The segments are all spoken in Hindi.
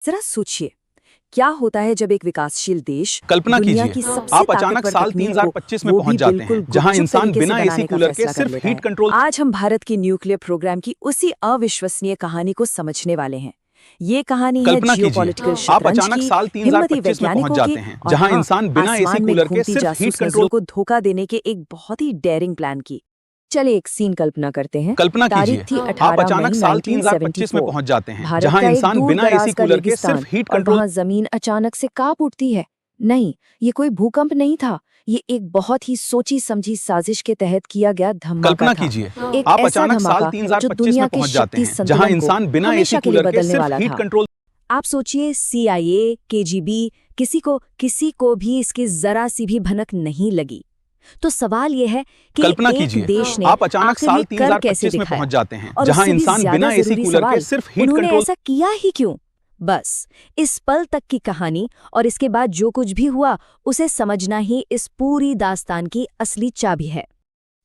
जरा सोचिए, क्या होता है जब एक विकासशील देश कल्पना दुनिया कीजिए, की सबसे आप अचानक ताकतवर साल तकनीक 3025 में वो पहुंच भी जाते बिल्कुल हैं, जहां गुपचुप इंसान तरीके से बिना एसी बनाने का कूलर के फैसला कर सिर्फ लेता हीट है। कंट्रोल। आज हम भारत के न्यूक्लियर प्रोग्राम की उसी अविश्वसनीय कहानी को समझने वाले हैं। ये कहानी है कल्पना कीजिए, जियोपॉलिटिकल आप शतरंज अचानक की, साल हिम्मती 3025 में पहुंच वैज्ञानिकों की जाते हैं, और जहां हाँ, इंसान बिना एसी आसमान में कूलर के घूमती सिर्फ हीट जासूस कंट्रोल। नजरों को धोखा देने के एक बहुत ही डेयरिंग प्लान की। चलिए एक सीन कल्पना करते हैं। कल्पना तारीख कीजिए, थी आप 18 मई अचानक साल 3025 में 1974। पहुंच जाते हैं, भारत जहां का एक इंसान दूर बिना दराज एसी का कूलर के रेगिस्तान, सिर्फ हीट और कंट्रोल। वहां जमीन अचानक से कांप उठती है। नहीं, ये कोई भूकंप नहीं था, ये एक बहुत ही सोची समझी साजिश के तहत किया गया धमाका कल्पना था। कीजिए, एक आप ऐसा अचानक साल धमाका जो 3025 दुनिया में के पहुंच जाते शक्ति हैं, जहां संतुलन को इंसान बिना एसी हमेशा के लिए कूलर के बदलने सिर्फ वाला हीट था। कंट्रोल। आप सोचिए, CIA, KGB, किसी को भी इसकी जरा सी भी भनक नहीं लगी। तो सवाल यह है कि कल्पना एक कीजिए, देश ने आप अचानक आखिर ये साल कर कैसे 3025 में दिखाया, पहुंच जाते हैं, और जहां उससे भी इंसान ज्यादा बिना एसी जरूरी कूलर के सवाल, सिर्फ हीट उन्होंने कंट्रोल। ऐसा किया ही क्यों? बस इस पल तक की कहानी और इसके बाद जो कुछ भी हुआ उसे समझना ही इस पूरी दास्तान की असली चाबी है।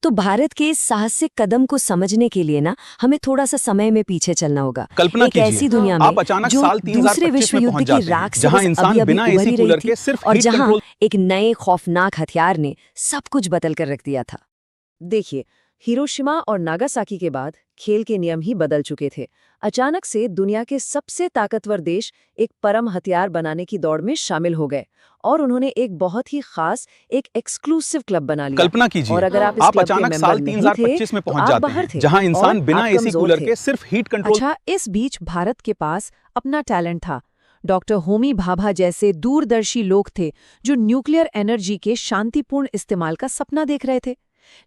तो भारत के इस साहसिक कदम को समझने के लिए ना हमें थोड़ा सा समय में पीछे चलना होगा। कल्पना एक ऐसी कीजिए, दुनिया में आप अचानक जो साल दूसरे 3025 विश्व में युद्ध पहुंच की जाते हैं, राख से जहां बस इंसान अभी बिना एसी उभरी रही कूलर थी, के सिर्फ और हीट जहां कंट्रोल। एक नए खौफनाक हथियार ने सब कुछ बदल कर रख दिया था। देखिए, हिरोशिमा और नागासाकी के बाद खेल के नियम ही बदल चुके थे। अचानक से दुनिया के सबसे ताकतवर देश एक परम हथियार बनाने की दौड़ में शामिल हो गए, और उन्होंने एक बहुत ही खास, एक एक्सक्लूसिव क्लब बना लिया। कल्पना कीजिए, और अगर आप इस आप क्लब के अचानक मेंबर साल नहीं थे 3025 में तो पहुंच आप जाते बाहर हैं, थे, जहां और इंसान बिना आप एसी कमजोर कूलर थे। के सिर्फ हीट कंट्रोल। अच्छा, इस बीच भारत के पास अपना टैलेंट था। डॉक्टर होमी भाभा जैसे दूरदर्शी लोग थे जो न्यूक्लियर एनर्जी के शांतिपूर्ण इस्तेमाल का सपना देख रहे थे।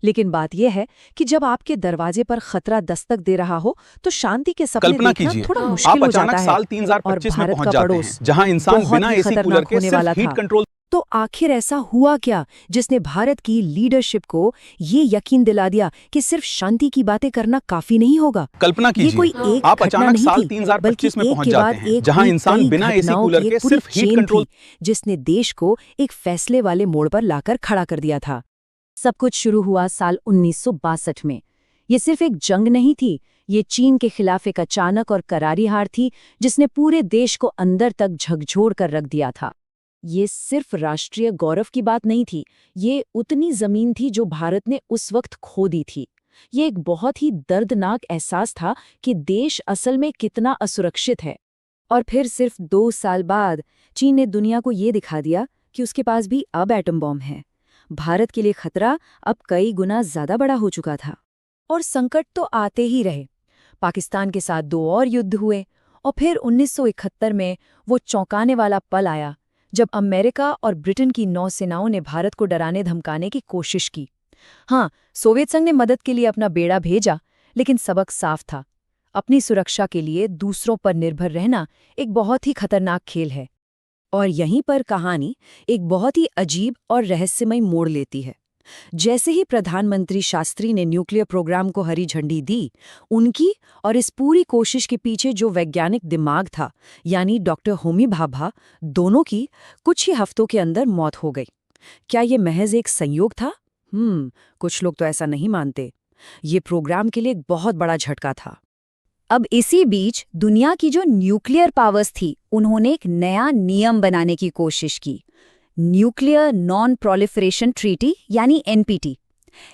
लेकिन बात यह है कि जब आपके दरवाजे पर खतरा दस्तक दे रहा हो तो शांति के सपने कल्पना देखना कीजिए, थोड़ा आप मुश्किल हो जाता अचानक है। साल और 3025 में भारत पहुंच का जाते पड़ोस हैं, जहां इंसान बहुत बिना ही एसी कूलर खतरनाक के होने वाला सिर्फ हीट था। कंट्रोल। तो आखिर ऐसा हुआ क्या जिसने भारत की लीडरशिप को ये यकीन दिला दिया कि सिर्फ शांति की बातें करना काफी नहीं होगा? कल्पना ये कोई कीजिए, एक आप घटना अचानक नहीं साल थी, 3025 में बल्कि एक पहुंच के जाते बाद हैं, एक जहां हुई इंसान कई बिना एसी घटनाओं कूलर की के एक पूरी सिर्फ हीट चेन कंट्रोल। थी जिसने देश को एक फैसले वाले मोड़ पर लाकर खड़ा कर दिया था। सब कुछ शुरू हुआ साल 1962 में। ये सिर्फ एक जंग नहीं थी, ये चीन के खिलाफ एक अचानक और करारी हार थी जिसने पूरे देश को अंदर तक झकझोर कर रख दिया था। ये सिर्फ राष्ट्रीय गौरव की बात नहीं थी, ये उतनी जमीन थी जो भारत ने उस वक्त खो दी थी। ये एक बहुत ही दर्दनाक एहसास था कि देश असल में कितना असुरक्षित है। और फिर सिर्फ 2 साल बाद चीन ने दुनिया को ये दिखा दिया कि उसके पास भी अब एटम बॉम्ब है। भारत के लिए खतरा अब कई गुना ज्यादा बड़ा हो चुका था। और संकट तो आते ही रहे। पाकिस्तान के साथ 2 और युद्ध हुए, और फिर 1971 में वो चौंकाने वाला पल आया जब अमेरिका और ब्रिटेन की नौसेनाओं ने भारत को डराने धमकाने की कोशिश की। हाँ, सोवियत संघ ने मदद के लिए अपना बेड़ा भेजा, लेकिन सबक साफ था। अपनी सुरक्षा के लिए दूसरों पर निर्भर रहना एक बहुत ही खतरनाक खेल है। और यहीं पर कहानी एक बहुत ही अजीब और रहस्यमय मोड़ लेती है। जैसे ही प्रधानमंत्री शास्त्री ने न्यूक्लियर प्रोग्राम को हरी झंडी दी, उनकी और इस पूरी कोशिश के पीछे जो वैज्ञानिक दिमाग था, यानी डॉक्टर होमी भाभा, दोनों की कुछ ही हफ्तों के अंदर मौत हो गई। क्या ये महज एक संयोग था? कुछ लोग तो ऐसा नहीं मानते। ये प्रोग्राम के लिए एक बहुत बड़ा झटका था। अब इसी बीच दुनिया की जो न्यूक्लियर पावर्स थी, उन्होंने एक नया नियम बनाने की कोशिश की, न्यूक्लियर नॉन प्रोलिफरेशन ट्रीटी यानी NPT।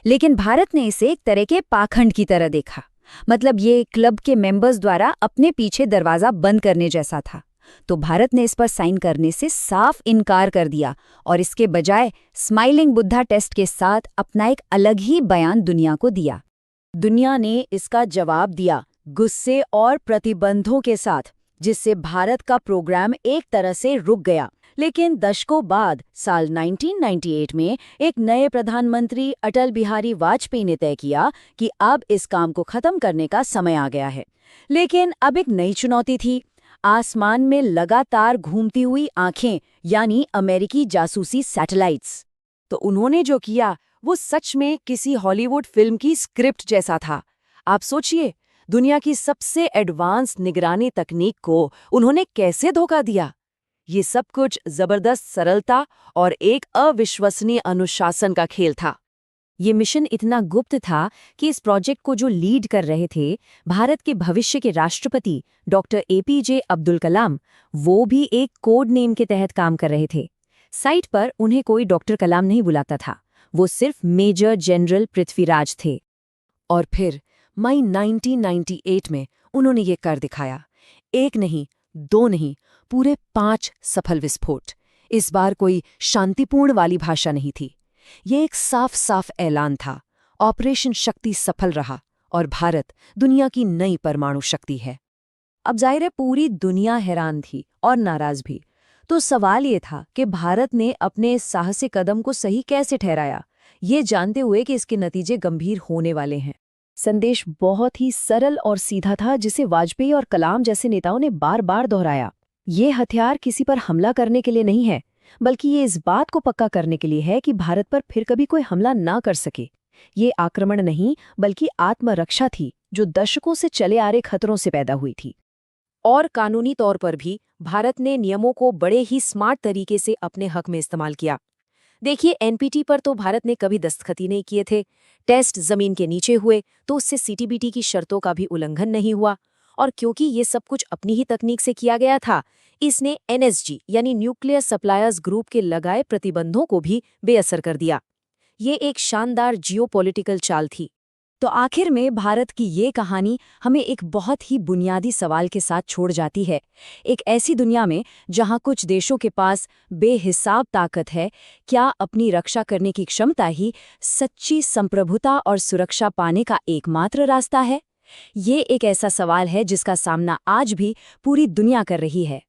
लेकिन भारत ने इसे एक तरह के पाखंड की तरह देखा। मतलब ये क्लब के मेंबर्स द्वारा अपने पीछे दरवाजा बंद करने जैसा था। तो भारत ने इस पर साइन करने से साफ इनकार कर दिया और इसके बजाय स्माइलिंग बुद्धा टेस्ट के साथ अपना एक अलग ही बयान दुनिया को दिया। दुनिया ने इसका जवाब दिया गुस्से और प्रतिबंधों के साथ, जिससे भारत का प्रोग्राम एक तरह से रुक गया। लेकिन दशकों बाद साल 1998 में एक नए प्रधानमंत्री अटल बिहारी वाजपेयी ने तय किया कि अब इस काम को खत्म करने का समय आ गया है। लेकिन अब एक नई चुनौती थी, आसमान में लगातार घूमती हुई आंखें, यानी अमेरिकी जासूसी सैटेलाइट्स। तो उन्होंने जो किया वो सच में किसी हॉलीवुड फिल्म की स्क्रिप्ट जैसा था। आप सोचिए, दुनिया की सबसे एडवांस निगरानी तकनीक को उन्होंने कैसे धोखा दिया। ये सब कुछ जबरदस्त सरलता और एक अविश्वसनीय अनुशासन का खेल था। ये मिशन इतना गुप्त था कि इस प्रोजेक्ट को जो लीड कर रहे थे भारत के भविष्य के राष्ट्रपति डॉक्टर एपीजे अब्दुल कलाम, वो भी एक कोड नेम के तहत काम कर रहे थे। साइट पर उन्हें कोई डॉक्टर कलाम नहीं बुलाता था, वो सिर्फ मेजर जनरल पृथ्वीराज थे। और फिर मई 1998 में उन्होंने ये कर दिखाया। एक नहीं, दो नहीं, पूरे 5 सफल विस्फोट। इस बार कोई शांतिपूर्ण वाली भाषा नहीं थी। ये एक साफ साफ ऐलान था, ऑपरेशन शक्ति सफल रहा और भारत दुनिया की नई परमाणु शक्ति है। अब जाहिर है पूरी दुनिया हैरान थी और नाराज भी। तो सवाल ये था कि भारत ने अपने इस साहसिक कदम को सही कैसे ठहराया, ये जानते हुए कि इसके नतीजे गंभीर होने वाले हैं। संदेश बहुत ही सरल और सीधा था, जिसे वाजपेयी और कलाम जैसे नेताओं ने बार बार दोहराया। ये हथियार किसी पर हमला करने के लिए नहीं है, बल्कि ये इस बात को पक्का करने के लिए है कि भारत पर फिर कभी कोई हमला ना कर सके। ये आक्रमण नहीं, बल्कि आत्मरक्षा थी, जो दशकों से चले आ रहे खतरों से पैदा हुई थी। और कानूनी तौर पर भी भारत ने नियमों को बड़े ही स्मार्ट तरीके से अपने हक में इस्तेमाल किया। देखिए, एनपीटी पर तो भारत ने कभी दस्तखत ही नहीं किए थे। टेस्ट जमीन के नीचे हुए तो उससे सीटीबीटी की शर्तों का भी उल्लंघन नहीं हुआ। और क्योंकि ये सब कुछ अपनी ही तकनीक से किया गया था, इसने एनएसजी यानी न्यूक्लियर सप्लायर्स ग्रुप के लगाए प्रतिबंधों को भी बेअसर कर दिया। ये एक शानदार जियोपॉलिटिकल चाल थी। तो आखिर में भारत की ये कहानी हमें एक बहुत ही बुनियादी सवाल के साथ छोड़ जाती है। एक ऐसी दुनिया में जहां कुछ देशों के पास बेहिसाब ताकत है, क्या अपनी रक्षा करने की क्षमता ही सच्ची संप्रभुता और सुरक्षा पाने का एकमात्र रास्ता है? ये एक ऐसा सवाल है जिसका सामना आज भी पूरी दुनिया कर रही है।